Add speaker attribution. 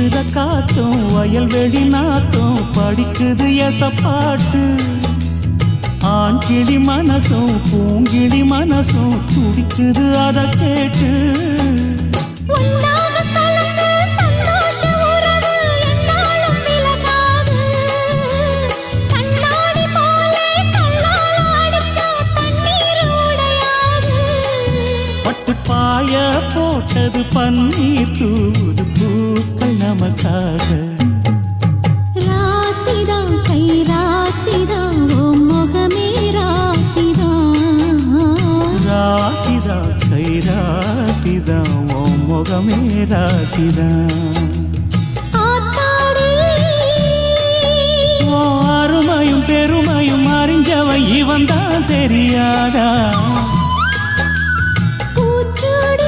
Speaker 1: வீசுற காத்தும் வயல்வெளி நாத்தும் படிக்குது எசப்பாட்டு ஆண் கிளி மனசும் பூங்கிளி மனசும் துடிக்குது அத கேட்டு பாய போட்டது பன்னீர் தூது பூக்கள் நமக்காக
Speaker 2: ராசிதான் கை ராசிதான் ஓ முகமே ராசிதான்
Speaker 1: ராசிதான் கை ராசிதான் ஓ முகமே ராசிதான் அருமையும் பெருமையும் அறிஞ்சவன் இவன் தான் தெரியாதா